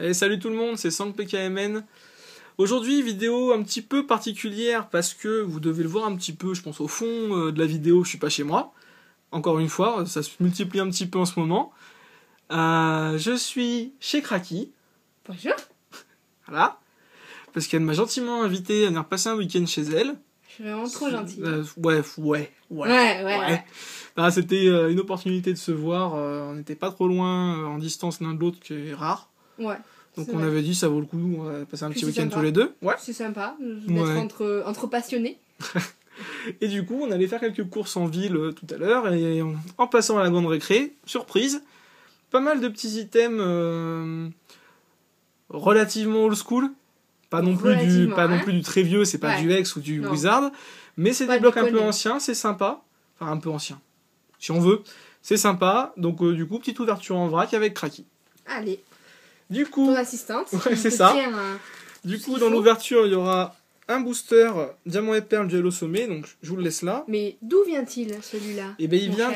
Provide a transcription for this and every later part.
Et salut tout le monde, c'est SankPKMN. Aujourd'hui, vidéo un petit peu particulière parce que vous devez le voir un petit peu, je pense, au fond de la vidéo, je suis pas chez moi. Encore une fois, ça se multiplie un petit peu en ce moment. Je suis chez Kraki. Bonjour. Voilà. Parce qu'elle m'a gentiment invité à venir passer un week-end chez elle. Je suis vraiment trop gentille. Ouais. Ah, c'était une opportunité de se voir. On n'était pas trop loin en distance l'un de l'autre, qui est rare. Ouais. Donc on avait dit ça vaut le coup, on va passer un petit week-end sympa. tous les deux. Ouais. C'est sympa d'être entre passionnés. Et du coup, on allait faire quelques courses en ville tout à l'heure. Et en passant à la grande récré, surprise, pas mal de petits items relativement old school. Pas non plus du très vieux, c'est pas du Hex ou du Wizard. Mais c'est des blocs un peu anciens, c'est sympa. Enfin, un peu anciens. Si on veut, c'est sympa. Donc du coup, petite ouverture en vrac avec Kraki. Allez. Du coup, ton assistante. Ouais, c'est ça. Du coup, dans l'ouverture, il y aura un booster Diamant et Perle duel au sommet, donc je vous le laisse là. Mais d'où vient-il celui-là? Et ben il vient.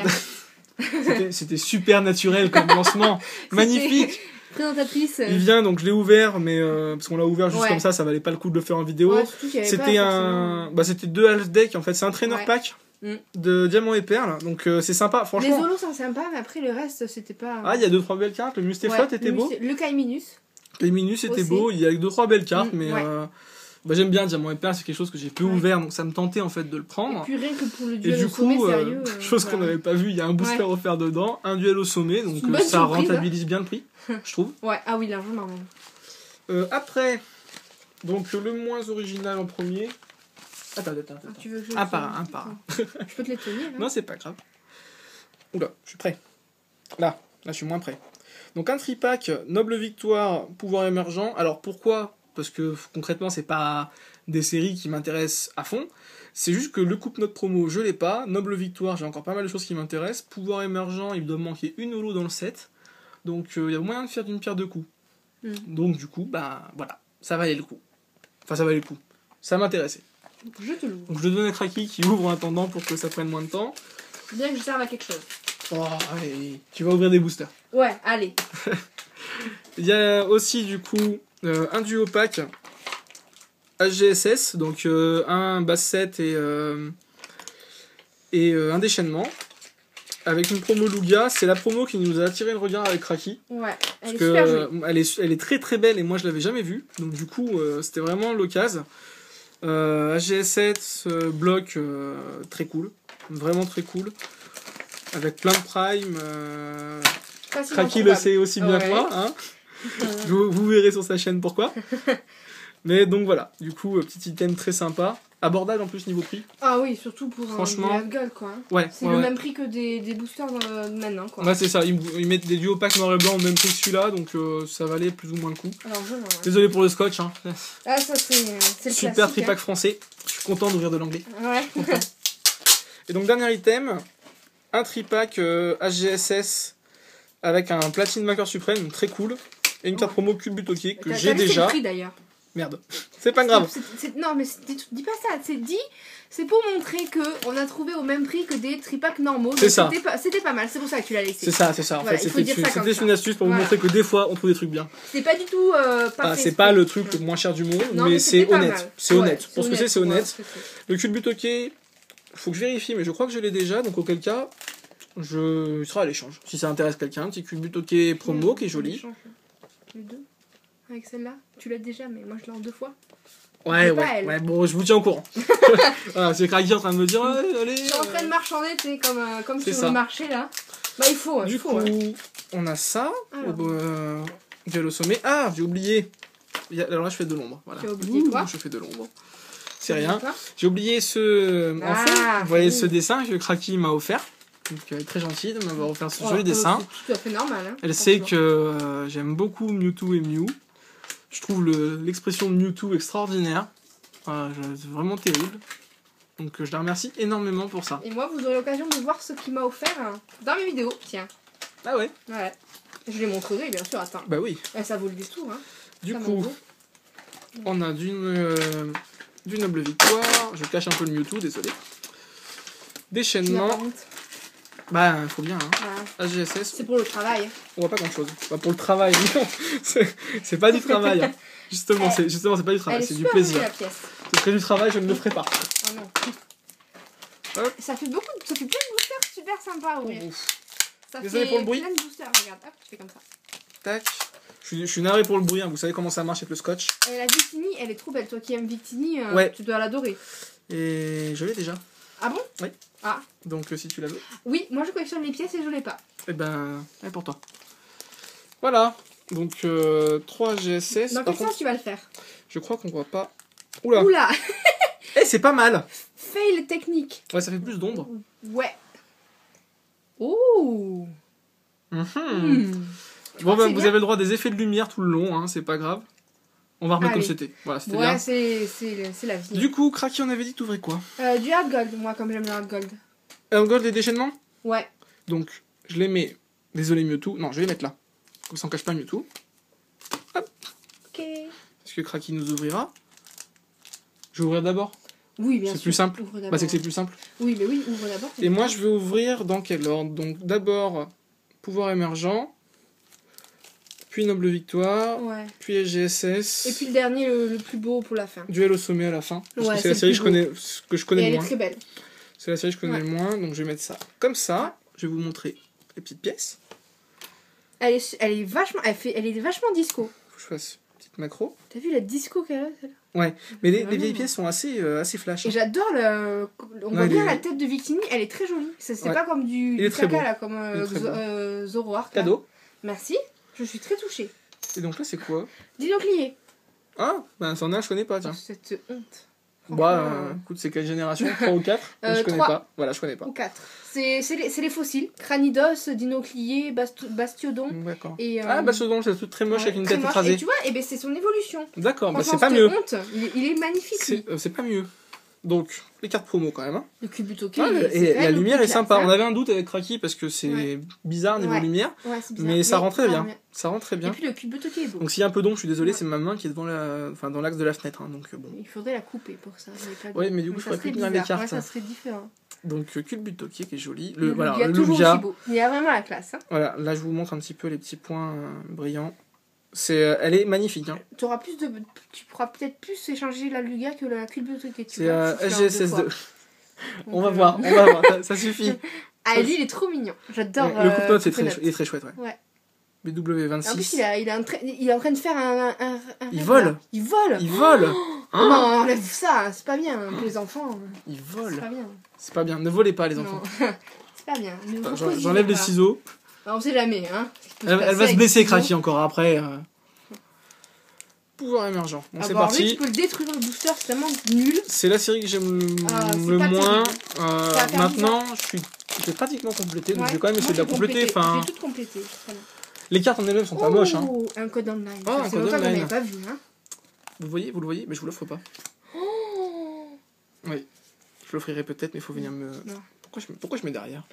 C'était super naturel comme lancement, magnifique. Présentatrice. Il vient, donc je l'ai ouvert, mais parce qu'on l'a ouvert juste comme ça valait pas le coup de le faire en vidéo. Ouais, c'était deux half deck en fait, c'est un trainer pack. De Diamant et Perle, donc c'est sympa, franchement. Les holos sont sympas, mais après le reste, c'était pas. Ah, il y a 2-3 belles cartes, le Mustéflot était beau. Le Kaiminus. Le Minus était beau, il y a 2-3 belles cartes, mais j'aime bien Diamant et Perle, c'est quelque chose que j'ai peu ouvert, donc ça me tentait en fait de le prendre. Et puis rien que pour le duel au sommet, sérieux. Chose qu'on n'avait pas vu, il y a un booster offert dedans, un duel au sommet, donc ça rentabilise bien le prix, je trouve. Ouais, ah oui, largement même. Après, donc le moins original en premier. Attends. Tu veux que je un par un. Je peux te les tenir. Hein. Non, c'est pas grave. Oula, je suis prêt. Là, je suis moins prêt. Donc un tripack, Noble Victoire, Pouvoir Émergent. Alors pourquoi? Parce que concrètement, c'est pas des séries qui m'intéressent à fond. C'est juste que le coupe note promo, je l'ai pas. Noble Victoire, j'ai encore pas mal de choses qui m'intéressent. Pouvoir Émergent, il doit me manquer une holo dans le set. Donc il y a moyen de faire d'une pierre deux coups. Donc du coup, voilà, ça valait le coup. Enfin, ça valait le coup. Ça m'intéressait. Je te l'ouvre. Donc je le donne à Kraki qui ouvre en attendant pour que ça prenne moins de temps. Bien que je serve à quelque chose. Oh, allez, tu vas ouvrir des boosters. Ouais, allez. Il y a aussi du coup un duo pack HGSS, donc un bass set et un déchaînement. Avec une promo Lugia, c'est la promo qui nous a attiré le regard avec Kraki. Ouais, elle est super jolie. Elle est très très belle et moi je l'avais jamais vue. Donc du coup, c'était vraiment l'occasion. HGS7 bloc très cool, vraiment très cool, avec plein de prime. Kraki le sait aussi bien que moi, hein. Vous verrez sur sa chaîne pourquoi. Mais donc voilà, du coup petit item très sympa, abordable en plus niveau prix. Ah oui, surtout pour franchement, un gueule quoi. Ouais, c'est le même prix que des boosters maintenant quoi. Ouais c'est ça, ils mettent des duos packs noir et blanc au même prix que celui-là, donc ça valait plus ou moins le coup. Alors, désolé pour le scotch. Hein. Ah ça c'est le super tripack français, je suis content d'ouvrir de l'anglais. Ouais. Et donc dernier item, un tripack HGSS avec un platine marqueur suprême, très cool, et une carte promo Cube Butoki que j'ai déjà. C'est le prix d'ailleurs. Merde, c'est pas grave. Non mais dis pas ça, c'est pour montrer que on a trouvé au même prix que des tripacks normaux. C'est ça. C'était pas mal, c'est pour ça que tu l'as laissé. C'est ça. En fait, c'était une astuce pour vous montrer que des fois on trouve des trucs bien. C'est pas du tout parfait. C'est pas le truc le moins cher du monde, mais c'est honnête. C'est honnête. Pour ce que c'est honnête. Le Cube Butoki, faut que je vérifie, mais je crois que je l'ai déjà, donc auquel cas, il sera à l'échange. Si ça intéresse quelqu'un, un petit Cube Butoki promo qui est joli. Les deux. Avec celle-là, tu l'as déjà, mais moi je l'ai en 2 fois. Ouais, bon, je vous tiens au courant. Voilà, c'est Kraki en train de me dire, allez. Je suis en train de marchander, tu sais, comme sur le marché là. Bah, il faut. Du coup, on a ça. Duel au sommet. Ah, j'ai oublié. Alors là, je fais de l'ombre. Voilà. Tu as oublié quoi? Je fais de l'ombre. C'est rien. J'ai oublié ce. En fond, vous voyez ce dessin que Kraki m'a offert. Donc, elle est très gentille de m'avoir offert ce joli dessin. C'est tout à fait normal. Hein, elle sait que j'aime beaucoup Mewtwo et Mew. Je trouve l'expression de Mewtwo extraordinaire. C'est vraiment terrible. Donc je la remercie énormément pour ça. Et moi, vous aurez l'occasion de voir ce qu'il m'a offert dans mes vidéos. Tiens. Ah ouais? Ouais. Je les montrerai, bien sûr. Attends. Bah oui. Ça vaut le détour. Hein. Du coup, on a du Noble Victoire. Je cache un peu le Mewtwo, désolé. Déchaînement. Bah, faut bien, hein. Voilà. AGSS, C'est pour le travail. on voit pas grand-chose. Pas pour le travail, non. C'est pas du travail, hein. Justement, c'est pas du travail, Elle est c'est du super plaisir. jolie, la pièce. Ce serait du travail, je ne le ferai pas. Oh non. Hop. Ça fait plein de boosters super sympa à ouvrir. Ouf. Ça Désolé fait pour le bruit. plein de boosters, regarde. Hop, tu fais comme ça. Tac. Je suis navré pour le bruit, hein. Vous savez comment ça marche avec le scotch. La Victini, elle est trop belle. Toi qui aimes Victini, Ouais. tu dois l'adorer. Et je l'ai déjà. Ah bon? Oui. Ah. Donc si tu la veux. Oui, moi je collectionne les pièces et je l'ai pas. Eh ben, elle est pour toi. Voilà. Donc 3 GSS. Dans Par quel sens contre, tu vas le faire? je crois qu'on voit pas. Oula. Oula. Eh, c'est pas mal. Fail technique. Ouais, ça fait plus d'ombre. Ouais. Oh. Bon, bah, c'est vous bien. avez le droit à des effets de lumière tout le long, hein, c'est pas grave. On va remettre Allez. comme c'était. Voilà, c'était Ouais, bien. c'est la vie. Du coup, Kraki, on avait dit que t'ouvrais quoi? Du hard gold, moi, comme j'aime le hard gold. Un gold et déchaînement? Ouais. Donc, je les mets. Désolé, Mewtwo. Non, je vais les mettre là. Comme ça, on cache pas Mewtwo. Hop. Ok. Parce que Kraki nous ouvrira. Je vais ouvrir d'abord. Oui, bien sûr. C'est plus simple. Ouvre d'abord. Bah, c'est que c'est plus simple. Oui, mais oui, ouvre d'abord. Et moi, je vais ouvrir dans quel ordre? Donc, d'abord, pouvoir émergent. Puis Noble Victoire. Ouais. Puis SGSS. Et puis le dernier, le plus beau pour la fin. Duel au sommet à la fin. Parce Ouais, que c'est c'est la le série plus que je Et connais elle le est moins. très belle. C'est la série que je connais le moins. Donc, je vais mettre ça comme ça. Je vais vous montrer les petites pièces. Elle est vachement, elle est vachement disco. Faut que je fasse une petite macro. T'as vu la disco qu'elle a, celle-là? Ouais, mais les Vraiment. vieilles pièces sont assez flash. Et j'adore le. On Ouais, voit bien il est- la tête de Victini, elle est très jolie. C'est Ouais. pas comme Il du est très caca beau. là, comme Il est très beau. Zoroark. là. Cadeau. Merci, je suis très touchée. Et donc là, c'est quoi? Dinoclier. Ah, ben c'en est un, je connais pas, tiens. Oh, cette honte. Bah, Franchement, écoute, c'est quelle génération? 3 ou 4? Je connais 3. pas. Voilà, je connais pas. Ou 4. C'est les fossiles. Cranidos, Dinoclier, Bastiodon. D'accord. Et, Ah, bah, ce don, c'est tout très moche ouais, avec une très tête moche. écrasée. Et tu vois, et ben c'est son évolution. D'accord, bah, Franchement, c'est pas cette mieux. honte, il est magnifique. lui. C'est pas mieux. Donc, les cartes promo quand même. Hein. Le Cubutoke. Ah, et la lumière est sympa. On Ouais, avait un doute avec Kraki parce que c'est Ouais. bizarre niveau Ouais. lumière. c'est bizarre. Mais ça rend très ça bien. rend bien. Ça rend très Et bien. puis le Cubutoke est beau. Donc, s'il y a un peu d'ombre, je suis désolé, Ouais. c'est ma main qui est devant dans l'axe de la fenêtre. Hein, donc, bon. Il faudrait la couper pour ça. Ouais, mais du coup, je ça ferais serait plus bien les bizarre. cartes. Ouais, ça serait différent. Donc, Culbutoki qui est joli. Voilà, Le toujours Lugia. aussi beau. Il a vraiment la classe. Hein. Voilà, là, je vous montre un petit peu les petits points brillants. Elle est magnifique. Hein. Tu pourras peut-être plus échanger la Lugia que la Cubutoke. C'est SGSS2. On va Donc, voir, ça suffit. Ah, lui, il est trop mignon. J'adore. Le coupe-note, Coupe-note. il est très chouette. Ouais. Ouais. BW26. En plus, il est en train de faire un Il rêve, vole. là. Il vole. Il vole. Oh, non, enlève ça. C'est pas bien pour les enfants. Il C'est vole. pas bien. C'est pas bien. Ne volez pas, les enfants. Non. C'est pas bien. Ne vous posez J'enlève les pas. ciseaux. On sait jamais. Hein. Elle va se blesser, Kraki, encore après. Pouvoir émergent. Bon, c'est Alors, lui, parti. tu peux le détruire le booster, c'est tellement nul. C'est la série que j'aime C'est le pas moins. va faire Maintenant, j'ai pratiquement complété, donc Ouais. je vais quand même essayer de Moi, la compléter. Enfin, J'ai tout complété. Très bien. les cartes en elles-mêmes sont pas moches. Hein. Oh, un code online. Oh, Ça un fait code longtemps qu'on online. n'avait pas vu. Hein. Vous le voyez, mais je vous l'offre pas. Oh. Oui, je l'offrirai peut-être, mais il faut venir me. Non. Pourquoi je mets derrière?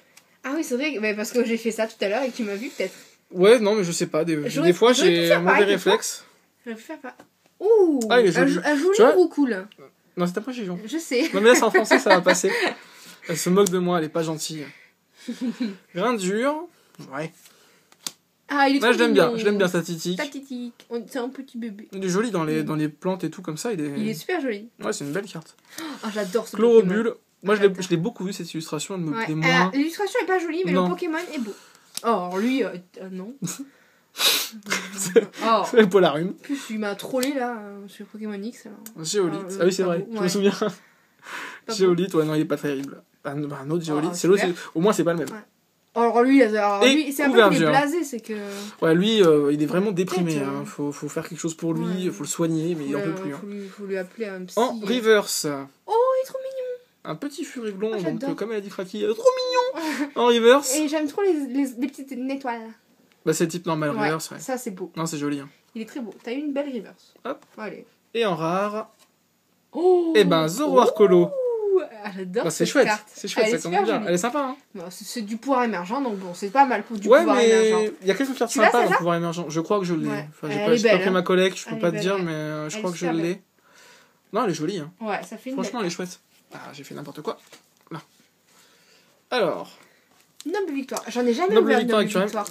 Ah oui, c'est vrai, mais parce que j'ai fait ça tout à l'heure et que tu m'as vu peut-être. Ouais, non, mais je sais pas. Des fois, j'aurais pu j'ai faire un mauvais pareil, des réflexe. Je vais faire pas. Ouh, Ah, il est joli. un joli Tu vois roucoule. Non, c'était pas Gijon. Je sais. Non, mais là, c'est en français, ça va passer. Elle se moque de moi, elle est pas gentille. Grain dur. Ouais. Ah, il est Là, trop je l'aime bien, mignon. je l'aime bien, statistique. Statistique. C'est un petit bébé. Il est joli dans les plantes et tout comme ça. Il est super joli. Ouais, c'est une belle carte. Ah, j'adore ce Pokémon. Chlorobule. Moi, je J'adore. l'ai beaucoup vu cette illustration, elle me Ouais. plaît moins. L'illustration est pas jolie, mais Non. le Pokémon est beau. Oh, lui, non. Oh, C'est le Polarium. en plus, il m'a trollé là sur Pokémon X. Alors. Géolite. Ah, Ah oui, c'est pas vrai, beau, je me ouais. souviens. Pas Géolite, ouais, non, il est pas terrible. Un autre Géolite. Oh, C'est l'autre, super. au moins, c'est pas le même. Ouais. Alors lui, c'est un peu qu'il est Couverture. blasé, c'est que... Ouais, lui, il est vraiment déprimé. Peut-être, Hein. Faut faire quelque chose pour lui, Ouais. faut le soigner, mais il en peut plus. Hein. Faut lui appeler un psy. En reverse, Oh, il est trop mignon. un petit furie blond, Ah, donc j'adore. comme elle a dit Fraki, trop mignon. En reverse, Et j'aime trop les petites étoiles. bah, c'est le type normal Ouais, reverse. Ouais. ça c'est beau. Non, c'est joli. Hein. Il est très beau. T'as eu une belle reverse. Hop. Allez. Et en rare, Oh. eh ben Zoroark-Holo. Ah, j'adore Bah, c'est cette chouette, carte. c'est chouette, Elle est ça commence super bien. jolie. Elle est sympa. Hein. Bon, c'est du pouvoir émergent, donc bon, c'est pas mal pour du Ouais, pouvoir mais émergent. il y a quelques cartes Tu l'as, sympas dans celle-là le pouvoir émergent. Je crois que je l'ai. Ouais. Enfin, Elle est j'ai pas belle, pris hein. ma collecte, je peux Elle pas est te belle, dire, ouais. mais je Elle crois est que je super belle. l'ai. Non, elle est jolie. Hein. Ouais, ça fait une Franchement, elle belle est chouette. Ah, j'ai fait n'importe quoi. Là. Alors, Noble Victoire. J'en ai jamais Noble ouvert Victoire Noble actuelle. Victoire.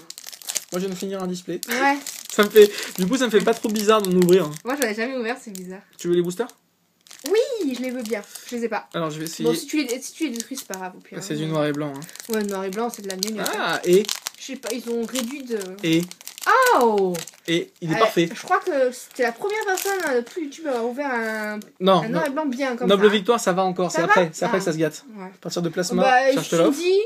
Moi, je viens de finir un display. Ouais. Ça me fait... Du coup, ça me fait pas trop bizarre d'en ouvrir. Hein. Moi, j'en ai jamais ouvert, c'est bizarre. Tu veux les boosters? Oui, je les veux bien. Je les ai pas. Alors, je vais essayer. Bon, si tu les détruis, c'est pas grave. Au pire. C'est du noir et blanc. Hein. Ouais, noir et blanc, c'est de la mienne. Ah, et... Je sais pas, ils ont réduit de. Et... Oh! Et il est parfait. Je crois que c'était la première personne de tout YouTube à avoir ouvert Non, un noir et blanc bien comme Noble ça. Victoire, ça va encore. Ça C'est va après. C'est après Ah. que ça se gâte. Ouais. À partir de plasma, Bah, cherche je l'offre. te dis,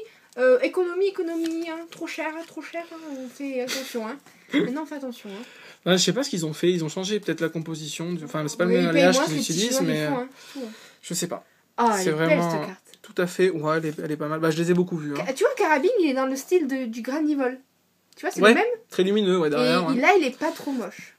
économie, hein, trop cher, on fait attention, hein. Maintenant, on fait attention, hein. Ouais, je sais pas ce qu'ils ont fait. Ils ont changé peut-être la composition. Enfin, c'est pas Oui, le même paye alliage moins, qu'ils c'est utilisent, petit, mais ils font, hein, tout, hein. je sais pas. Ah, c'est elle est belle vraiment- cette carte. Tout à fait. Ouais, elle est pas mal. Bah, je les ai beaucoup vus. Hein. Tu vois, Carabine, il est dans le style du Granivol. Tu vois, c'est Ouais, le même. très lumineux, ouais, derrière. Et Ouais. là, il est pas trop moche.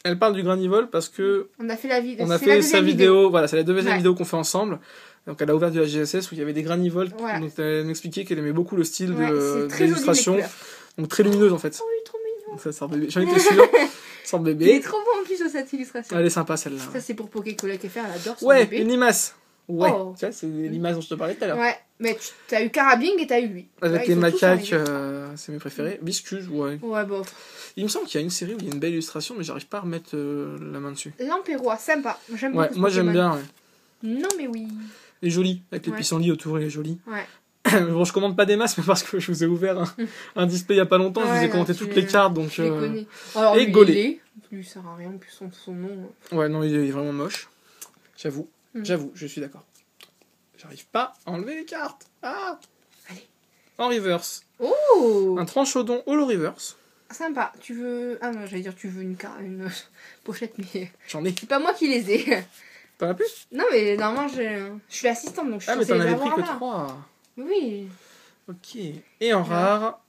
Elle parle du Granivol parce que On a fait la vidéo. on a fait sa vidéo. Voilà, c'est la deuxième Ouais. vidéo qu'on fait ensemble. Donc, elle a ouvert du GSS où il y avait des Granivols. Voilà. Donc, elle m'expliquait qu'elle aimait beaucoup le style Ouais, c'est très joli, les d'illustration. couleurs. Donc, très lumineuse en fait. Oh, il est trop mignon. Ça sort bébé. J'en étais sûr. Sort Il est bébé. trop beau en plus de cette illustration. Elle est sympa celle-là. Ça, c'est pour Pokécollect FR, elle adore son Ouais, bébé. une limace. Ouais, Oh. tu vois, c'est l'image dont je te parlais tout à l'heure. Ouais, mais t'as eu Carabing et t'as eu lui. Avec Ouais, les ils sont tous macaques, arrivés. c'est mes préférés. Viscuse, ouais. Ouais, bon. Il me semble qu'il y a une série où il y a une belle illustration, mais j'arrive pas à remettre la main dessus. L'Empérois, sympa. J'aime Ouais, beaucoup ce moi j'aime Pokémon. bien. Ouais. Non, mais oui. Elle est jolie, avec les Ouais. pissenlits autour, elle est jolie. Ouais. Bon, je commande pas des masses, mais parce que je vous ai ouvert un display il y a pas longtemps, je vous Ouais, ai commenté non, toutes tu les les- cartes, donc. Je les connais. Alors, et lui, Gaulé. il est. Lui, ça sert à rien, plus son nom. Ouais, non, il est vraiment moche. J'avoue, Mm. j'avoue, je suis d'accord. J'arrive pas à enlever les cartes. Ah Allez. En reverse. Oh! Un tranchodon holo reverse. Sympa. Tu veux. Ah non, j'allais dire, tu veux une pochette, mais. J'en ai. C'est pas moi qui les ai. T'en as plus? Non, mais normalement, je suis l'assistante, donc je suis Ah, mais censée t'en les avais pris avoir que là. 3. Oui. Ok. Et en rare.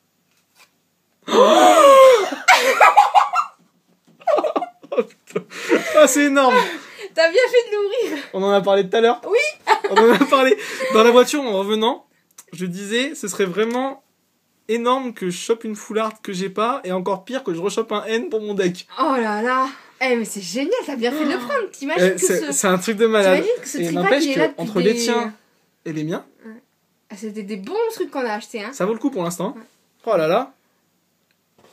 Oh putain. Ah, c'est énorme. T'as bien fait de l'ouvrir. On en a parlé tout à l'heure. Oui. On en a parlé dans la voiture en revenant. Je disais, ce serait vraiment énorme que je chope une foularde que j'ai pas, et encore pire que je rechope un N pour mon deck. Oh là là. Eh, mais c'est génial, t'as bien fait de le prendre. T'imagines que C'est un truc de malade. T'imagines que ce Et tripack, n'empêche il est là que depuis entre les tiens et les miens, Ah, c'était des bons trucs qu'on a achetés, hein. ça vaut le coup pour l'instant. Ouais. Oh là là.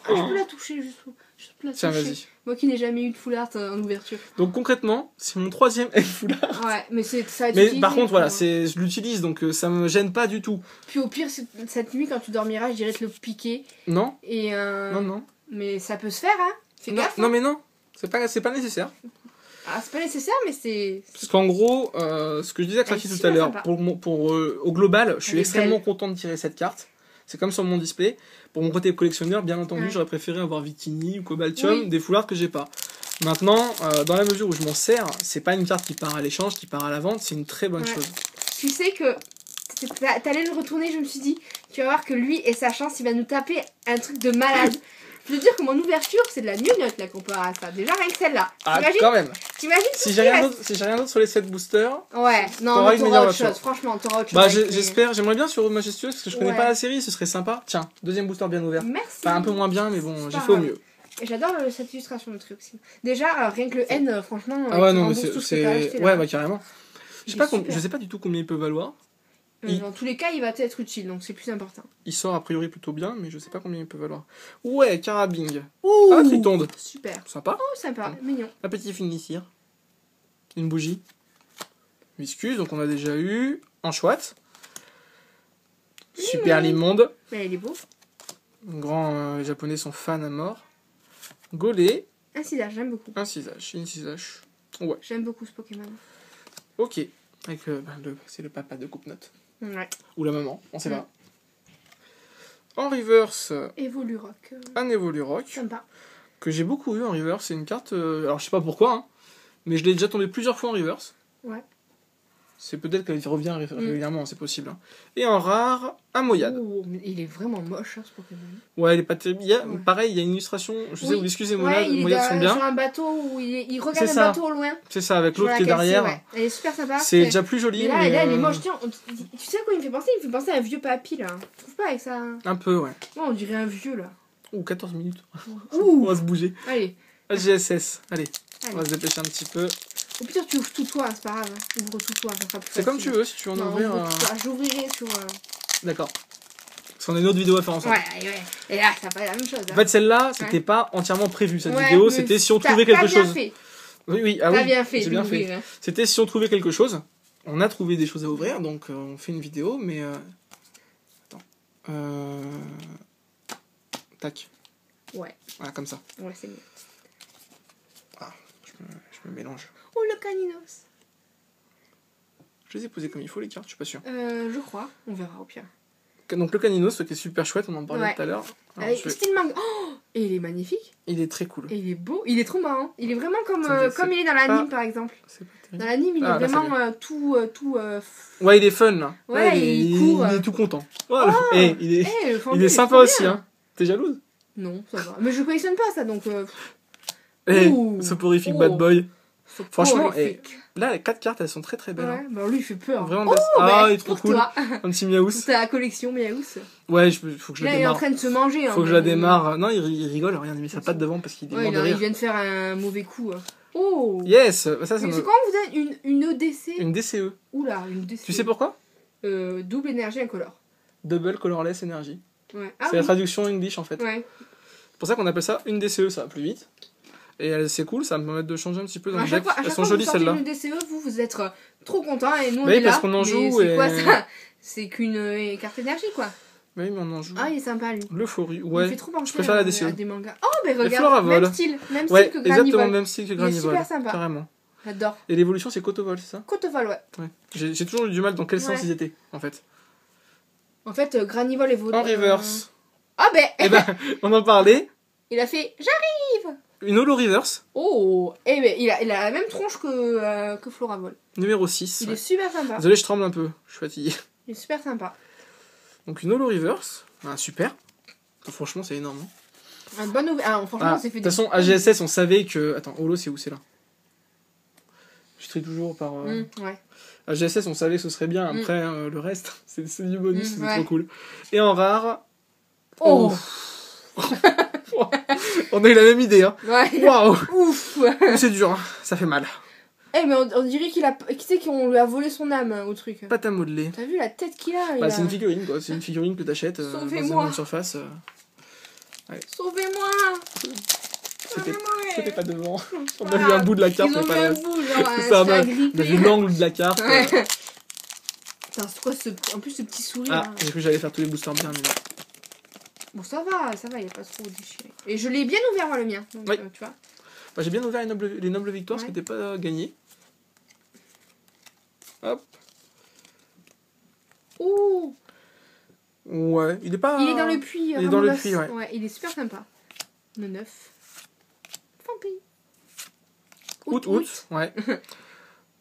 Ah, je peux la toucher, je peux la Tiens, toucher. vas-y. Moi qui n'ai jamais eu de foulard en ouverture. Donc concrètement, c'est mon 3e N foulard. Ouais, mais ça va être Mais utilisé, par contre, voilà, quoi. je l'utilise, donc ça me gêne pas du tout. Puis au pire, cette nuit, quand tu dormiras, je dirais te le piquer. Non, Et non, non. Mais ça peut se faire, hein. Fais Non, gaffe. non, hein. mais non. C'est pas nécessaire. Ah, c'est pas nécessaire, mais c'est. Parce qu'en gros, ce que je disais à Cracky Elle est tout à super l'heure, sympa. au global, je suis Elle est extrêmement belle. content de tirer cette carte. C'est comme sur mon display. Pour mon côté collectionneur, bien entendu, Ouais. j'aurais préféré avoir Victini ou Cobaltium, Oui. des des foulards que j'ai pas. Maintenant, dans la mesure où je m'en sers, c'est pas une carte qui part à l'échange, qui part à la vente, c'est une très bonne Ouais. chose. Tu sais que t'allais le retourner, je me suis dit, tu vas voir que lui et sa chance, il va nous taper un truc de malade. Je veux dire que mon ouverture, c'est de la gnognotte là comparé à ça. Déjà rien que celle-là. Ah, T'imagines quand même. T'imagines Si tout j'ai ce qui rien reste d'autre, si j'ai rien d'autre sur les 7 boosters, Ouais, non, T'auras mais une t'auras meilleure autre chose. voiture. Franchement, t'auras autre chose. bah avec les- j'espère, j'aimerais bien sur Majestueuse parce que je connais Ouais. pas la série, ce serait sympa. Tiens, deuxième booster bien ouvert. Merci. Enfin, un peu moins bien, mais bon, C'est j'ai pas fait au grave. mieux. Et j'adore cette illustration de truc aussi. Déjà, rien que le N, franchement. Ah ouais, il non, mais rembourse tout ce que c'est. t'as acheté, là. Ouais, bah carrément. Il est Je super. sais pas du tout combien il peut valoir. Dans tous les cas, il va être utile, donc c'est plus important. Il sort a priori plutôt bien, mais je sais pas combien il peut valoir. Ouais, Carabing. Ouh, Ah, Tritonde. super. Sympa. Oh, sympa, mignon. Un petit finissir. Une bougie. Viscuse, donc on a déjà eu. Un chouette. Super l'immonde. Mais il est beau. Les japonais sont fans à mort. Gaulé. Un Cisage, j'aime beaucoup. Un Cisage. Une Cisage. Ouais, J'aime beaucoup ce Pokémon. ok. Avec c'est le papa de Coupe-Note. Ouais. Ou la maman, on sait Mm. pas. En reverse, Evolurock. un Evolurock. Sympa. Que j'ai beaucoup eu en reverse. C'est une carte. Alors je sais pas pourquoi, hein, mais je l'ai déjà tombé plusieurs fois en reverse. Ouais. C'est peut-être qu'elle revient régulièrement, c'est possible. Hein. Et en rare, un Moyade. Oh, mais il est vraiment moche, hein, ce Pokémon. Ouais, elle est pas terrible. Ouais. Pareil, il y a une illustration. Je sais, Oui. vous excusez, Ouais, il est Moyade sont sur bien. un bateau où il regarde C'est le ça. bateau au loin. C'est ça, avec Je vois l'autre qui est laquelle c'est, derrière. ouais. Elle est super sympa. C'est déjà plus joli. Mais là, elle est euh, moche. Tiens, tu sais à quoi il me fait penser? Il me fait penser à un vieux papy là. Tu trouves pas avec ça? Un peu, ouais. Ouais, on dirait un vieux là. Ouh, 14 minutes. On Ouh. va se bouger. Allez. GSS. Allez, Allez. on va se dépêcher un petit peu. Au pire, tu ouvres tout toi, c'est pas grave. Ouvre tout toi, ça sera plus C'est comme facile. tu veux, si tu veux en Non, ouvrir. ouvre tout toi. J'ouvrirai sur. D'accord. Parce qu'on a une autre vidéo à faire ensemble. Ouais. Et là, ça pas la même chose. En fait, celle-là, c'était pas entièrement prévu. Cette Ouais, vidéo, mais c'était si on trouvait quelque T'as bien chose. fait. Oui, ah T'as oui, bien fait. j'ai bien fait. d'ouvrir, hein. C'était si on trouvait quelque chose. On a trouvé des choses à ouvrir, donc on fait une vidéo, mais... Attends. Tac. Ouais. Voilà, comme ça. Ouais, c'est mieux. Ah, je me mélange. Oh, le caninos. Je les ai posées comme il faut, les cartes, je suis pas sûr. Je crois. On verra au pire. Donc le Caninos, qui est super chouette, on en parlait Ouais. tout à l'heure. Alors, Style manga. Oh, et il est magnifique. Il est très cool. Et il est beau. Il est trop marrant. Il est vraiment comme, C'est comme il est dans l'anime, par exemple. C'est pas terrible. Dans l'anime, il est Ah, là, ça vraiment tout... Ouais, il est fun là. Ouais, il court. Il est tout content. Voilà. Et le fendu, il est sympa trop aussi. bien. Hein. T'es jalouse? Non, ça va. Mais je collectionne pas ça, donc... Eh, soporifique bad boy. Franchement, horrifique. là, les 4 cartes, elles sont très très belles. Ouais, Hein. bah lui, il fait peur. Vraiment Oh, belles. Ah, il est trop pour cool. toi. Un petit miaous. Ta collection miaous. Ouais, faut que je la Là, il est en démarre. train de se manger. Faut que je la démarre. Non, il rigole, regarde, il met sa patte devant parce qu'il est Ouais, mort de il rire. vient de faire un mauvais coup. Oh. Yes, ça, Mais me... c'est quand vous avez une EDC. Une DCE. Oula, une DCE. Tu sais pourquoi? Double énergie incolore. Double Colorless Energy. Ouais. C'est la traduction English en fait. Ouais. C'est pour ça qu'on appelle ça une DCE, ça va plus vite. Et c'est cool, ça va me permettre de changer un petit peu dans À le chaque deck. fois, Elles sont jolies que vous celles-là. sortez une DCE, vous êtes trop contents et nous on Oui, est là. parce qu'on en mais joue c'est et- quoi ça? C'est qu'une carte énergie quoi. Oui, mais on en joue. Ah, il est sympa lui. L'euphorie, Il ouais. fait trop penser préfère la à DCE. des mangas. Oh, mais Et regarde, Floravol. même style Ouais, que exactement Granivol. le même style que Il est Granivol. super sympa. Carrément. J'adore. Et l'évolution, c'est Cotevol, c'est ça? Cotevol, ouais. Ouais. J'ai toujours eu du mal dans quel sens Ouais. ils étaient, en fait. En fait, Granivol évolue. En reverse. Ah ben, Eh ben, on en parlait. il a fait j'arrive. Une holo reverse, Oh, eh ben, il a la même tronche que Floravol. numéro 6. Il est super sympa. Désolé, je tremble un peu. Je suis fatigué. Il est super sympa. Donc une holo reverse. Ah, super. Franchement, c'est énorme. Hein. Un bon franchement, Ah, on s'est de fait toute façon, AGSS, on savait que... Attends, holo, c'est où? C'est là. Je trie toujours par... ouais. AGSS, on savait que ce serait bien. Après, le reste, c'est du bonus, c'est ouais. trop cool. Et en rare... Oh. On a eu la même idée, hein. Ouais. Waouh. Ouf. C'est dur, hein. Ça fait mal. Eh, mais on dirait qu'il a. Qui c'est qu'on lui a volé son âme au truc? Pâte à modeler. T'as vu la tête qu'il a? Bah, c'est une figurine, quoi. C'est une figurine que t'achètes dans une Sauvez-moi. grande surface. Sauvez-moi! C'était pas devant. On a Voilà. vu un bout de la carte, Ils ont mais vu pas un le bout, genre, Ça, un on a grippé. vu l'angle de la carte. Ouais. Putain, c'est quoi en plus ce petit sourire? Ah, hein. j'ai cru que j'allais faire tous les boosters bien, mais non. Bon, ça va, il est pas trop déchiré. Et je l'ai bien ouvert, moi, le mien. Donc, Oui. tu vois. Bah, j'ai bien ouvert les nobles victoires, ce qui Ouais. n'était pas gagné. Hop. Oh! Ouais, il est pas... Il est dans le puits. il est dans le Ramolos. puits, ouais. Il est super sympa. Le 9. Fampi. Out. Ouais. Il est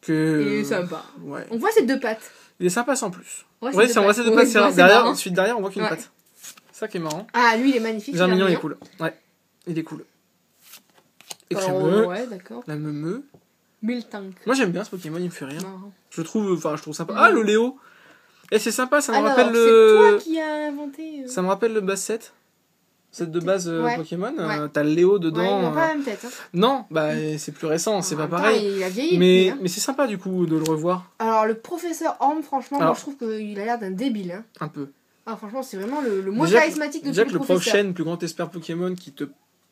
que... sympa. Ouais. On voit ses deux pattes. Il est sympa sans plus. Ouais, Ouais, on voit ces deux pattes, c'est ouais, derrière, marrant. ensuite derrière, on voit qu'une Ouais. patte. C'est ça qui est marrant. Ah, lui, il est magnifique. Germignon, il est mignon. cool. Ouais, il est cool. Et Alors, crémeux, ouais, d'accord. la meumeux. Miltank. Moi j'aime bien ce Pokémon, il me fait rire. Marrant. Je trouve sympa. Ah, le Léo. Et c'est sympa, ça me Alors, rappelle c'est le... toi qui as inventé. Ça me rappelle le base set. Set de base Ouais. Pokémon. Ouais. T'as le Léo Ouais, dedans. ils ont pas la même tête. Hein. Non, bah c'est plus récent, c'est En pas même temps, pareil. Il a vieilli. Mais, lui, hein. mais c'est sympa du coup de le revoir. Alors, le professeur Orm, franchement, Alors. moi je trouve qu'il a l'air d'un débile. Hein. Un peu. Ah, franchement, c'est vraiment le moins Déjà que- charismatique de Déjà tous que les le professeurs. prochain plus grand expert Pokémon qui te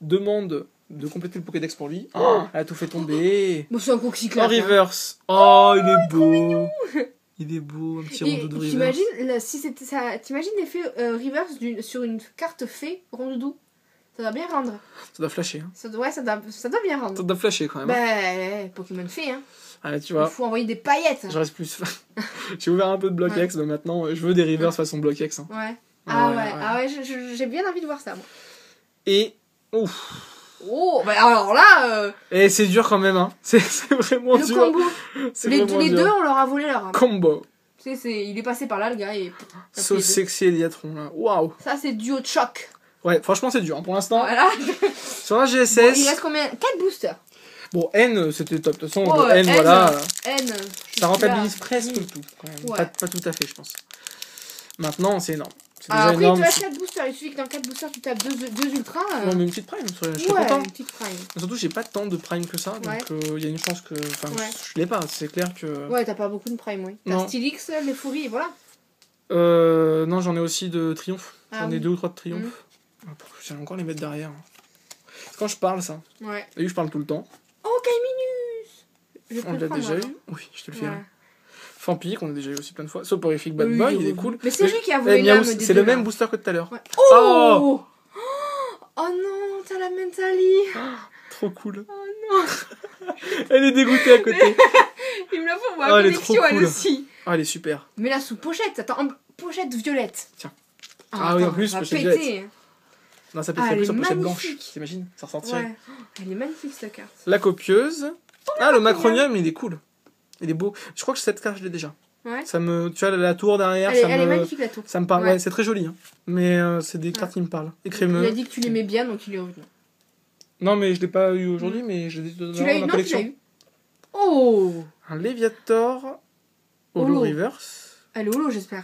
demande de compléter le Pokédex pour lui, elle a tout fait tomber. Bon, c'est un coxyclate. En reverse. Oh, il est beau. Il est beau, un petit Et rondoudou reverse. t'imagines, si c'était ça, t'imagines l'effet reverse sur une carte fée rondoudou? Ça doit bien rendre. Ça doit flasher. Hein. Ça doit bien rendre. Ça doit flasher quand même. Hein. Bah, Pokémon fée, hein. Ah, tu Il vois, faut envoyer des paillettes. je reste plus. J'ai ouvert un peu de Block-X, mais maintenant je veux des reverse façon Block-X. Hein. Ouais. Ah Ah ouais, ouais, ouais. ah ouais, j'ai bien envie de voir ça, moi. Et. Ouf. Oh, bah alors là, Et c'est dur quand même, hein. C'est vraiment le dur. combo. C'est Les vraiment dur. deux, on leur a volé leur âme. Combo. Il est passé par là, le gars, et... So les deux. sexy Eliatron là. Waouh. Ça, c'est duo de choc. Ouais, franchement, c'est dur. Hein. Pour l'instant, Voilà. sur la Bon, il GSS. reste combien? 4 boosters. Bon, N, c'était top. De toute façon, Oh, le N, N, voilà. N. Ça rentabilise Là. presque le tout. Quand même. Ouais. Pas tout à fait, je pense. Maintenant, c'est énorme. C'est Ah, déjà après, énorme. tu as 4 boosters. Il suffit que dans 4 boosters, tu tapes 2 ultras. On met une petite prime. Je suis ouais, content. une petite prime. Surtout, j'ai pas tant de prime que ça. Donc, Ouais. il y a une chance que. Enfin, Ouais. je l'ai pas. C'est clair que. Ouais, t'as pas beaucoup de prime, oui. T'as Non. Stylix, l'Euphorie, et voilà. Non, j'en ai aussi de triomphe. Ah J'en ai oui. 2 ou 3 de triomphe. J'allais encore les mettre derrière. C'est quand je parle, ça. Ouais. T'as vu, je parle tout le temps. Oh, Kaiminus! Je peux On le l'a prendre, déjà alors. eu. Oui, je te le fais. Voilà. Vampire, on a déjà eu aussi plein de fois. Soporifique Bad Oui, Boy, oui, il est oui. cool. Mais c'est lui qui a volé Eh, l'âme Miaous, des c'est deux, le même là. booster que tout à l'heure. Ouais. Oh, Oh non, t'as la mentali! trop cool. Oh non! Elle est dégoûtée à côté. Il me la faut pour Oh, la elle est trop collection, elle cool. aussi. Ah, elle est super. Mais là, sous pochette, attends, en pochette violette. Tiens. Ah oui, en attends, plus, ça va pochette péter. Non, ça peut Ah, être elle plus est en pochette blanche. magnifique. T'imagines? Ça ressortirait. Ouais. Oh, elle est magnifique, cette carte. La copieuse. Ah, le macronium, il est cool. Il est beau. Je crois que cette carte, je l'ai déjà. Ouais. Ça me... Tu vois, la tour derrière, Elle, ça elle est me... magnifique, la tour. Ça me parle. Ouais. Ouais, c'est très joli. Hein. Mais c'est des cartes qui me parlent. Et Il crémeux. a dit que tu l'aimais bien, donc il est revenu. Non, mais je l'ai pas eu aujourd'hui, mais je l'ai dans Tu l'as eu? ma Non, tu collection. l'as eu. Oh! Un Léviator. Holo Holo. Reverse. Elle est holo, j'espère.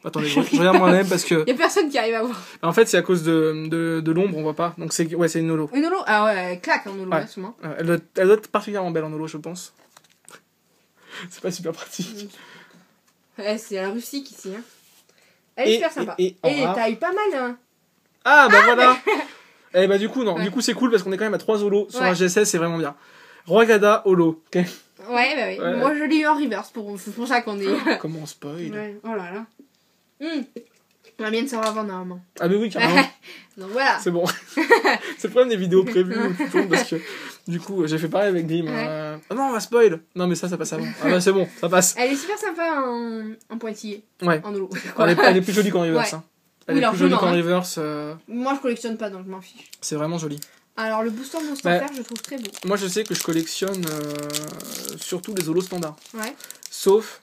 Attendez, je regarde moi-même parce que. Y'a personne qui arrive à voir. En fait, c'est à cause de l'ombre, on voit pas. Donc c'est ouais, c'est une holo. Une holo? Ah ouais, elle claque en holo, Ouais. là, sûrement. Elle doit être particulièrement belle en holo, je pense. C'est pas super pratique. Ouais, c'est la Russie ici, hein. Elle est super sympa. Et en rare. t'as eu pas mal, hein. Ah bah voilà. Et bah du coup non, Ouais. du coup c'est cool parce qu'on est quand même à 3 holos sur Ouais. un GSS, c'est vraiment bien. Roi Gada holo. Ok. Ouais, bah oui. Ouais. Moi, je l'ai eu en reverse, c'est pour ça qu'on est... Comment on spoil. Ouais, oh là là. La mienne sort avant, normalement. Ah mais oui carrément. Donc voilà. C'est bon. C'est le problème des vidéos prévues qui tournent parce que du coup j'ai fait pareil avec Dream. Ouais. Ah non on va spoil. Non mais ça passe avant. Ah bah c'est bon, ça passe. Elle est super sympa en pointillé, Ouais. en holo. Elle est plus jolie qu'en reverse. Ouais. Hein. Elle Oui, est plus jolie largement, qu'en hein. reverse. Moi, je collectionne pas, donc je m'en fiche. C'est vraiment joli. Alors, le booster Monster Bah, Fer, je trouve très beau. Moi je sais que je collectionne surtout les holos standards. Ouais. Sauf,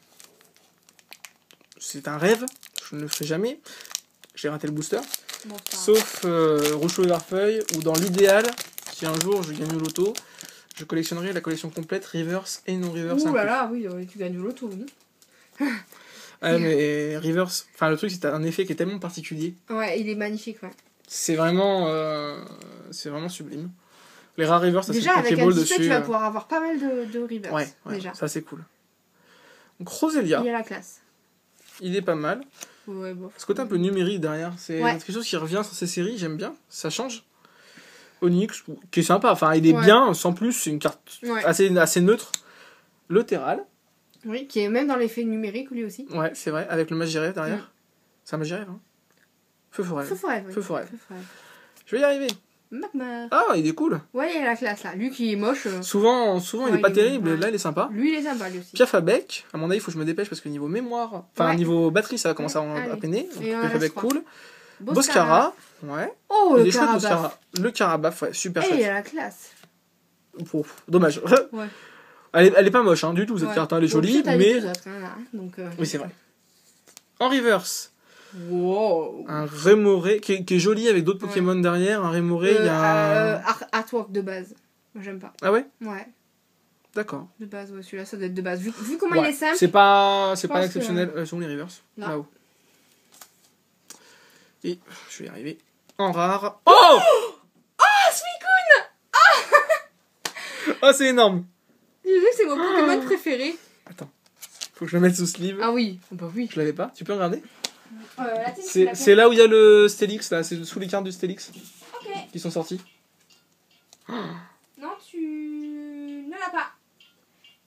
c'est un rêve, je ne le ferai jamais. J'ai raté le booster. Bon, ça... Sauf Rochot et Varfeuille, où dans l'idéal, si un jour je gagne au loto, je collectionnerai la collection complète reverse et non reverse. Ouh là inclus. là, oui, tu gagnes le loto, oui. Ouais, mais reverse, enfin le truc c'est un effet qui est tellement particulier. Ouais, il est magnifique, ouais. C'est vraiment sublime. Les rares reverse, ça c'est Déjà, avec un Pokéball display, dessus. tu vas pouvoir avoir pas mal de reverse. Ouais, déjà. ça c'est cool. Donc Roselia, Il y a la classe. il est pas mal. Ouais, bon. Ce côté un peu numérique derrière, c'est Ouais. quelque chose qui revient sur ces séries, j'aime bien, ça change. Onyx, qui est sympa, enfin il est Ouais. bien, sans plus, c'est une carte Ouais. assez neutre. Latéral, Oui, qui est même dans l'effet numérique, lui aussi. ouais, c'est vrai, avec le Magirève derrière. Mm. C'est un Magirève, hein. Feu forêt. Feu forêt, oui. Feu forêt. Feu forêt. Je vais y arriver. Magmar. Ah, il est cool. Ouais, il y a la classe, là. Lui qui est moche. Souvent il Ouais, est pas il est- terrible, ouais. là il est sympa. Lui, il est sympa, lui aussi. Piaf à bec, à mon avis, il faut que je me dépêche parce que niveau mémoire, enfin Ouais. niveau batterie, ça va commencer à Allez. peiner. Donc, Et on Piaf à reste bec, trois. cool. Boscara, ouais. Oh, Il le est chouette, Carabaf. Boscara. Le Carabaf, ouais, super Eh, il y chouette. a la classe. Ouf, dommage. Ouais. Elle est pas moche, hein, du tout, cette Ouais. carte, hein, elle est Bon, jolie, peut-être les mais... deux autres, hein, là, donc, Oui, c'est vrai. En reverse, Wow. un Remoré, qui est joli avec d'autres Ouais. Pokémon derrière. Un Remoré, il y a un... Artwork de base. Moi, j'aime pas. Ah ouais. Ouais, D'accord. de base, ouais, celui-là, ça doit être de base. Vu comment Ouais. il est simple. C'est pas pense exceptionnel. Sont où les reverse Là. Là-haut. Et je vais y arriver. En rare. Oh Oh, c'est énorme. Je sais que c'est mon Pokémon préféré. Attends. Faut que je le mette sous sleeve. Ah oui, bah oui. Je l'avais pas. Tu peux regarder La tête, C'est là où il y a le Stélix, là. C'est sous les cartes du Stélix Ok. qui sont sorties. Non, tu ne l'as pas.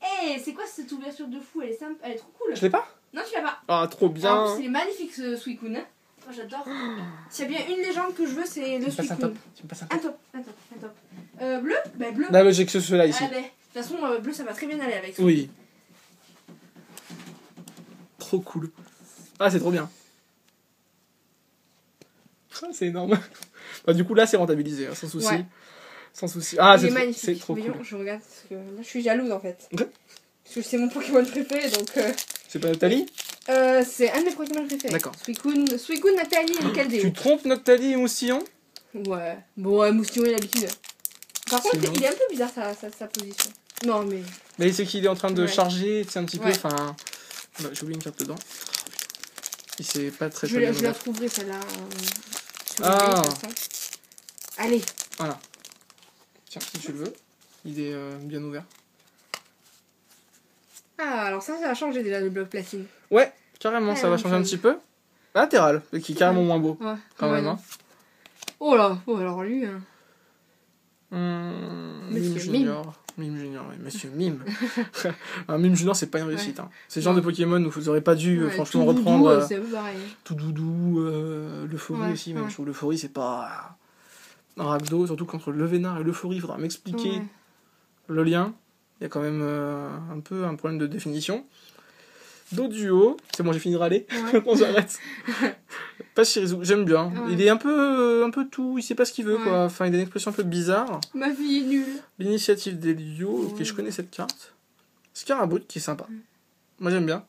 Eh, c'est quoi cette ouverture de fou? Elle est simple, elle est trop cool. Je l'ai pas Non, tu l'as pas. Ah, trop En bien. plus, il est magnifique ce Suicune. Moi, j'adore. S'il y a bien une légende que je veux, c'est le Tu me passes un top. Suicune. Tu me passes un Un top. top, un top, un top. Bleu? Bah, bleu. Non, mais j'ai que celui-là ici. Allez. De toute façon, bleu, ça va très bien aller avec. Oui. Trop cool. Ah, c'est trop bien. Ah, c'est énorme. Bah, du coup, là, c'est rentabilisé, hein, sans souci. Ouais. Sans souci. Ah, Il est c'est magnifique. trop Voyons, cool. je regarde parce que là, je suis jalouse en fait. Ouais. Parce que c'est mon Pokémon préféré donc. C'est pas Nathalie C'est un de mes Pokémon préférés. D'accord. Suicune, Nathalie et Caldéo. Tu trompes Noctali et Moustillon Ouais. Bon, ouais, Moustillon, il a l'habitude. Par contre, Sinon. il est un peu bizarre sa position. Non, mais. Mais c'est qu'il est en train de Ouais. charger, tu sais, un petit peu. Ouais. Enfin. Bah, j'ai oublié une carte dedans. Il s'est pas très Je bien la ouvert. trouverai celle-là. Sur Ah. le mail, de toute façon. Allez. Voilà. Tiens, si tu le veux. Il est bien ouvert. Ah, alors ça a changé déjà le bloc platine. Ouais, carrément, Ouais, ça va même changer un chose. petit peu. Latéral, qui est carrément moins beau, Ouais, quand ouais, même. non. Oh là, oh, alors lui. Mime Monsieur Junior. Mime Junior, oui, Monsieur Mime. Un Mime Junior, c'est pas une réussite. Hein. C'est le genre Non. de Pokémon où vous aurez pas dû Ouais, franchement tout reprendre doudou, c'est un peu pareil. tout doudou, l'euphorie Ouais, aussi. Même. ouais. Je trouve l'euphorie, c'est pas un Rakdo, surtout qu'entre le Vénard et l'euphorie, il faudra m'expliquer Ouais. le lien. Il y a quand même un peu un problème de définition. Doduo, c'est bon, j'ai fini de râler. Ouais. On s'arrête. Pachirisu, j'aime bien. Ouais. Il est un peu tout, il sait pas ce qu'il veut, Ouais. quoi. Enfin, il a une expression un peu bizarre. Ma fille est nulle. L'initiative d'Elio, ok, Ouais. je connais cette carte. Scarabout, qui est sympa. Moi, j'aime bien.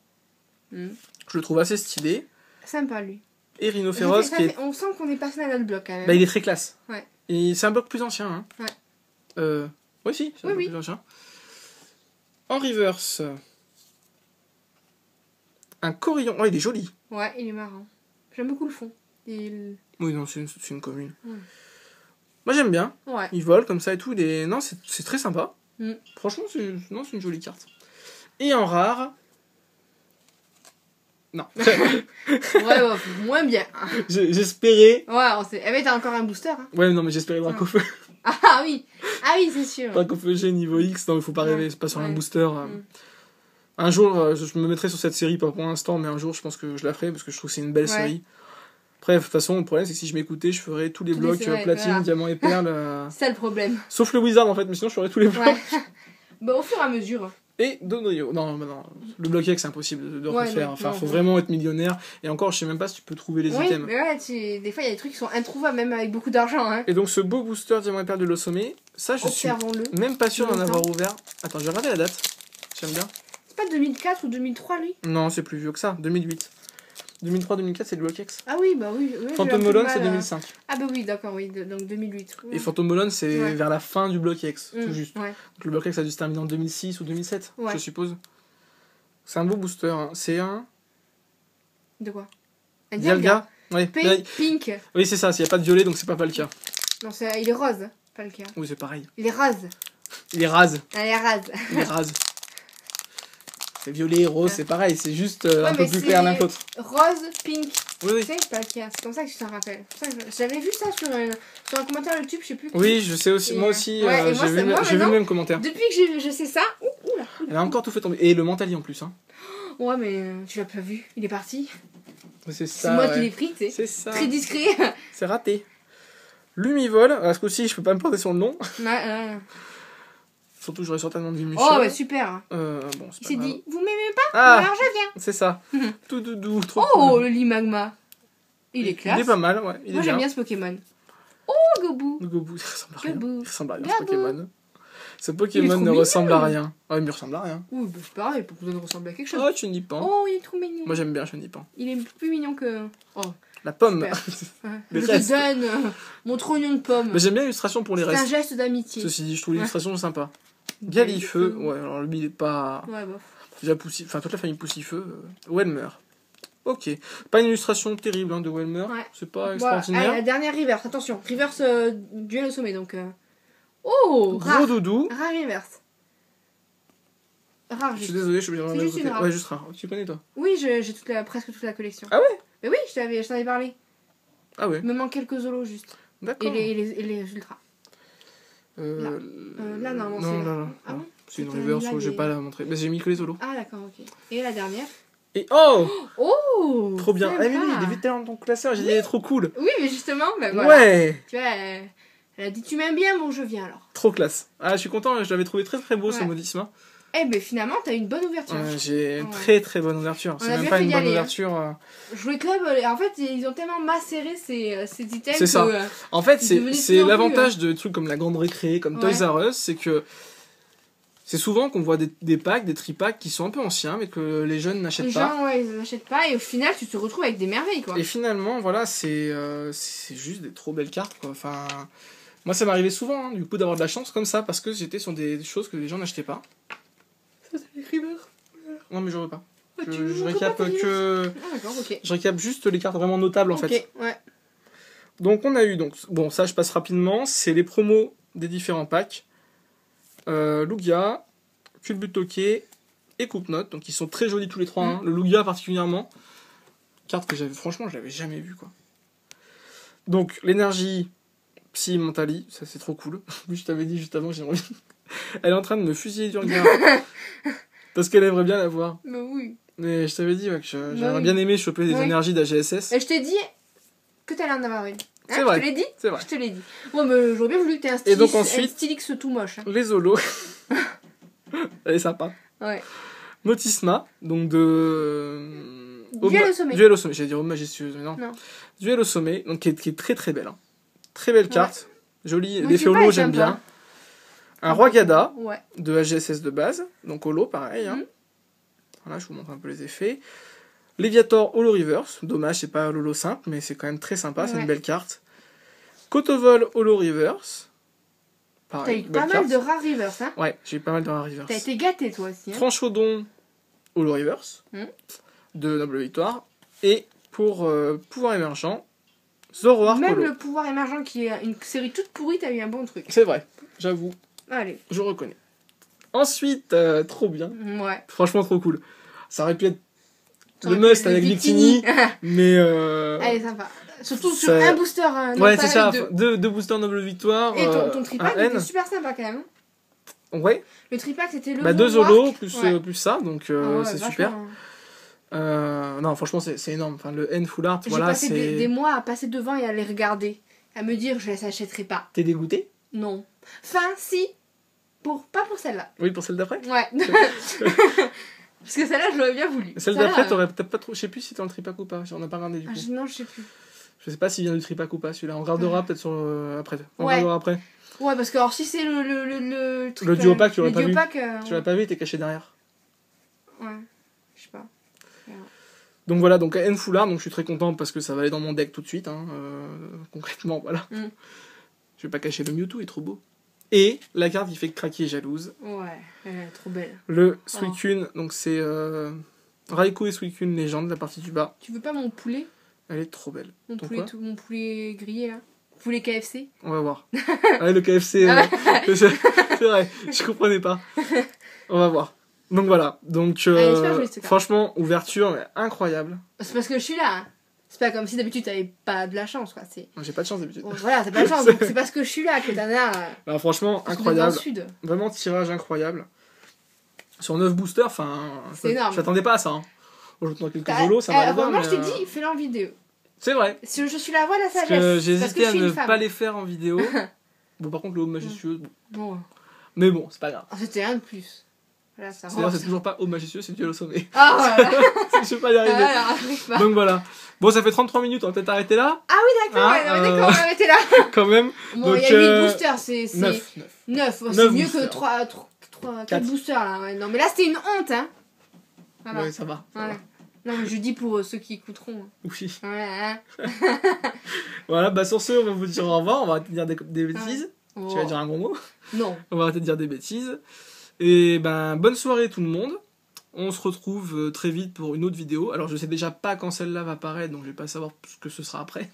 Je le trouve assez stylé. Sympa lui. Et Rhinophéros, qui est... On sent qu'on est passé dans notre bloc quand même. Bah, il est très classe. Ouais. Et c'est un bloc plus ancien, hein. Ouais. Oui, si, c'est un Oui, bloc oui. plus ancien. En reverse, un Corillon. Oh, il est joli. Ouais, il est marrant. J'aime beaucoup le fond. Il... Oui, non, c'est une commune. Ouais. Moi, j'aime bien. Ouais. Il vole comme ça et tout. Il est... Non, c'est très sympa. Mm. Franchement, c'est une jolie carte. Et en rare... Non. Ouais, moins bien. J'espérais... Ouais, on sait. Eh ben, t'as encore un booster. Hein. Ouais, non, mais j'espérais Dracofeu. Ah oui, c'est sûr. Dracofeu G niveau X. Non, il faut pas Ouais. rêver. C'est pas sur un Ouais. booster. Mm. Un jour, je me mettrai sur cette série, pas pour l'instant, mais un jour, je pense que je la ferai parce que je trouve que c'est une belle Ouais. série. Après, de toute façon, le problème, c'est que si je m'écoutais, je ferais tous les Tous les blocs séries, platine, voilà. diamant et perle. C'est ça le problème. Sauf le Wizard, en fait, mais sinon, je ferais tous les blocs. Ouais. Bah, au fur et à mesure. Et Dodrio. Non, bah non, le bloc X, c'est impossible de Ouais, refaire. non, Enfin, non, faut non. vraiment être millionnaire. Et encore, je sais même pas si tu peux trouver les Oui, items. mais ouais, des fois, il y a des trucs qui sont introuvables, même avec beaucoup d'argent. Hein. Et donc, ce beau booster diamant et perle de l'Osomé, ça, je suis Observons-le. même pas sûr d'en Longtemps. avoir ouvert. Attends, je vais regarder la date. J'aime bien. C'est pas 2004 ou 2003, lui? Non, c'est plus vieux que ça, 2008. 2003-2004, c'est le bloc X. Ah oui, bah oui. oui Phantom j'ai un peu de Molon, mal, c'est 2005. Ah bah oui, d'accord, oui. Donc 2008. Ouais. Et Phantom Molon, c'est Ouais. vers la fin du bloc X, tout juste. Ouais. Donc, le bloc X a dû se terminer en 2006 ou 2007, Ouais. je suppose. C'est un beau booster. Hein. C'est un De quoi? Un Dialga. Ouais. Pink. Oui, c'est ça. S'il n'y a pas de violet, donc c'est pas le cas. Non, il est rose, pas le cas. Oui, c'est pareil. Il est rose. Il est rase. Elle est rase. Il est rase. C'est violet, rose, c'est pareil. C'est juste un Ouais, peu mais plus c'est clair l'un que l'autre. Rose, pink. Oui, oui. C'est pas le cas. C'est comme ça que tu t'en rappelles. C'est pour ça que j'avais vu ça sur un commentaire YouTube, je sais plus. Oui, je sais aussi. Et, Moi aussi, ouais, et moi, j'ai c'est- vu, moi, j'ai vu le maintenant- même commentaire. Depuis que je sais ça. Oula. Elle a encore tout fait tomber. Et le mentalier en plus. Hein. Ouais, mais tu l'as pas vu. Il est parti. C'est C'est ça. moi ouais. qui l'ai pris, tu sais. C'est ça. Très discret. C'est raté. Lumivol. À ce coup-ci, je peux pas me porter sur le nom. Ouais. Surtout, j'aurais certainement dit Michel. Oh, bah super. Bon, c'est Il pas s'est grave. dit, vous m'aimez pas? Ah, Alors je viens. c'est ça. Tout doudou, trop Oh, cool. le lit magma. Il est classe. Il est pas mal, ouais. Il Moi est j'aime bien. bien ce Pokémon. Oh, Gobu. Le Gobu, il ressemble à rien. Gobu. Il ressemble à rien, ce Gobu. Pokémon. Ce Il est Pokémon trop ne mignon. ressemble à rien. Ah, il me ressemble à rien. Oui, bah, c'est pareil, pour que ça ressemble à quelque chose. Oh, tu n'y pas. Oh, il est trop mignon. Moi, j'aime bien Chenipan. Il est plus mignon que. Oh, La pomme. super. Ouais. Le Je te reste. donne mon trognon de pomme. Mais j'aime bien l'illustration pour les C'est un restes. geste d'amitié. Ceci dit, je trouve Ouais. l'illustration sympa. Galifeu. Ouais, alors lui, il est pas. Ouais, bof. Déjà Enfin, toute la famille Poussifeu. Welmer. Ok. Pas une illustration terrible hein, de Welmer. Ouais. C'est pas Voilà. extraordinaire. Allez, la dernière reverse, attention. Reverse duel au sommet donc. Oh, Gros rare. doudou. Rare reverse. Rare, Je suis juste. désolé, je suis obligé de C'est regarder juste à côté. une rare. Ouais, juste rare. Tu connais toi? Oui, j'ai presque toute la collection. Ah ouais? Mais oui, je t'en avais parlé. Ah ouais. Il me manque quelques zolos juste. D'accord. Et les ultras. Là. Là, non, c'est là. Ah bon? C'est une C'était reverse là, où je vais des- pas la montrer. Mais j'ai mis que les solos. Ah, d'accord, ok. Et la dernière? Et oh! Oh! Trop bien. Ah, mais oui, sympa. il est vite dans ton classeur. J'ai dit, il est trop cool. Oui, mais justement, bah voilà. Ouais! Tu vois, elle a dit tu m'aimes bien, bon, je viens alors. Trop classe. Ah, je suis content. Je l'avais trouvé très très beau ce Ouais. modisme. Eh ben finalement, t'as une bonne ouverture. J'ai une Ouais. très très bonne ouverture. On C'est a même bien pas fait une d'y bonne aller, hein. ouverture. Jouer club, en fait, ils ont tellement macéré ces items C'est ça. que. En fait, Il devenait de plus c'est en plus, l'avantage de trucs comme la grande récré, comme Ouais. Toys R Us, c'est que c'est souvent qu'on voit des packs, des tripacks qui sont un peu anciens, mais que les jeunes n'achètent Les pas. gens, ouais, ils n'achètent pas et au final, tu te retrouves avec des merveilles quoi. Et finalement, voilà, c'est juste des trop belles cartes, quoi. Enfin, moi, ça m'arrivait souvent, hein, du coup, d'avoir de la chance comme ça, parce que j'étais sur des choses que les gens n'achetaient pas. Ça, c'est écrit vert. Non, mais je veux pas. Ah, tu Je veux récap pas ta que... Ah, d'accord, ok. Je récap juste les cartes vraiment notables, en Ok, fait. ouais. Donc, on a eu, donc, bon, ça, je passe rapidement, c'est les promos des différents packs. Lugia, Culbutoke, et coupe-notes. Donc ils sont très jolis tous les trois. Hein. Le Lugia particulièrement. Carte que franchement, je l'avais jamais vue, quoi. Donc l'énergie Psy Mentali, ça c'est trop cool. Je t'avais dit juste avant, j'ai envie. Elle est en train de me fusiller du regard. Parce qu'elle aimerait bien la voir. Mais oui. Mais je t'avais dit que j'aurais bien aimé choper des énergies d'AGSS. Et je t'ai dit que t'allais en avoir une. Hein, C'est vrai. Je te l'ai dit. C'est vrai. Je te l'ai dit. Moi, mais j'aurais bien voulu que t'aies Et donc ensuite, un Stylix tout moche. Hein. Les holos. Elle est sympa. Ouais. Motisma, donc de... Duel au sommet. Duel au sommet, j'allais dire majestueuse, mais non. Non. Duel au sommet, donc qui est très très belle. Hein. Très belle carte. Jolie. Moi, L'effet je sais pas, holo, j'aime j'aime bien. pas. Un Roi Gada Ouais. de AGSS de base, donc holo, pareil. Hein. Voilà, je vous montre un peu les effets. Léviator holo reverse, dommage, c'est pas l'holo simple, mais c'est quand même très sympa, c'est une belle carte. Kotovol holo reverse. T'as Pareil, eu belle pas mal carte. de rares reverse, hein. Ouais, j'ai eu pas mal de rares reverse. T'as été gâté, toi aussi. Hein. Franchaudon holo reverse de Noble Victoire. Et pour pouvoir émergent, Zoroark Même holo. le pouvoir émergent qui est une série toute pourrie, t'as eu un bon truc. C'est vrai, j'avoue, Allez. je reconnais. Ensuite, trop bien. Ouais. Franchement, trop cool. Ça aurait pu être Ça le aurait pu must être avec le Victini, mais... Allez, sympa. Surtout sur ça- un booster. Non, ouais, pas c'est ça, avec deux. deux boosters Noble Victoire. Et ton tripack un était N. super sympa quand même. Ouais, Le tripack c'était le. bah deux Zoroark. solos plus, Ouais. plus ça, donc Ah ouais, c'est vachement. super. Non, franchement, c'est énorme. Enfin, le N full art, J'ai voilà, passé c'est... des mois à passer devant et à les regarder. À me dire, je les achèterai pas. T'es dégoûté? Non. Enfin, si. Pas pour celle-là. Oui, pour celle d'après? Ouais. Parce que celle-là, je l'aurais bien voulu. Celle Celle-là, d'après, t'aurais peut-être pas trop... Je sais plus si t'es dans le tripack ou pas, on n'a pas regardé du coup. non, je sais plus. Je sais pas s'il vient du tripack ou pas, celui-là. On regardera peut-être sur après. On Ouais. regardera après. Ouais, parce que alors si c'est le truc. Le duopack, tu l'aurais pas vu. duopack, Tu l'as pas vu, il était caché derrière. Ouais. Je sais pas. Donc voilà, donc N full art, donc je suis très content parce que ça va aller dans mon deck tout de suite. Hein, concrètement, voilà. Je vais pas cacher le Mewtwo, il est trop beau. Et la carte qui fait craquer Jalouse. Ouais, elle est trop belle. Le Suicune, donc c'est Raikou et Suicune légende, la partie du bas. Tu veux pas mon poulet? Elle est trop belle. Mon Donc poulet, quoi mon poulet grillé là? Poulet KFC? On va voir. Ouais, le KFC, c'est vrai, je comprenais pas. On va voir. Donc voilà, donc super jolie, cette carte. franchement, ouverture incroyable. C'est parce que je suis là. Hein. C'est pas comme si d'habitude t'avais pas de la chance quoi. C'est... J'ai pas de chance d'habitude. Bon, voilà, t'as pas de chance. Donc c'est parce que je suis là que t'en as. Alors, franchement, Parce que vous êtes dans incroyable. le sud. Vraiment tirage incroyable. Sur 9 boosters, enfin, C'est énorme. je m'attendais pas à ça. Hein. Bon, je quelques T'as- holos, ça va aller voir, moi mais, je t'ai dit, fais-le en vidéo. c'est vrai. Si je suis la voix de la Parce sagesse. que j'ai parce que hésité je à suis ne une femme. pas les faire en vidéo. Bon, par contre, le haut majestueux, bon. Bon, Mais bon, c'est pas grave. c'était un de plus. Là, ça C'est-à-dire, rentre. c'est toujours pas haut majestueux, c'est duel au sommet. Ah, voilà. Je vais pas y arriver. Ah, j'arrive pas. Donc voilà. Bon, ça fait 33 minutes, on va peut-être arrêter là, Ah oui, d'accord, Hein, ouais, non, mais d'accord, on était là. quand même. Bon, il y Donc, a 8 boosters, c'est 9. 9. Neuf C'est mieux boosters. que 4 Quatre. boosters là. Ouais. Non, mais là c'était une honte, hein. Voilà. Ouais, ça va. Ça Voilà. va. Non, mais je dis pour ceux qui écouteront. Oui. Voilà. Hein. Voilà, bah sur ce, on va vous dire au revoir, on va arrêter de dire des bêtises. Oh. Tu vas dire un gros mot. Non. On va arrêter de dire des bêtises. Et ben, bonne soirée tout le monde. On se retrouve très vite pour une autre vidéo. Alors, je sais déjà pas quand celle-là va paraître, donc je vais pas savoir ce que ce sera après.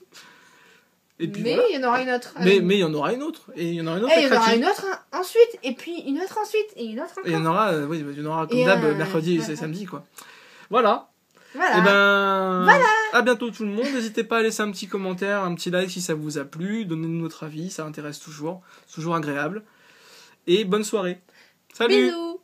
Et puis Mais voilà. il y en aura une autre. Mais il y en aura une autre. Et il y en aura une autre. Et il y en à aura craquer. une autre ensuite, et puis une autre ensuite, et une autre encore. Et il y en aura, oui, il y en aura comme Et d'hab mercredi ouais. et samedi, quoi. Voilà. Voilà. Et ben, voilà. À bientôt tout le monde. N'hésitez pas à laisser un petit commentaire, un petit like si ça vous a plu. Donnez-nous notre avis, ça intéresse toujours. C'est toujours agréable. Et bonne soirée. Salut. Bisous.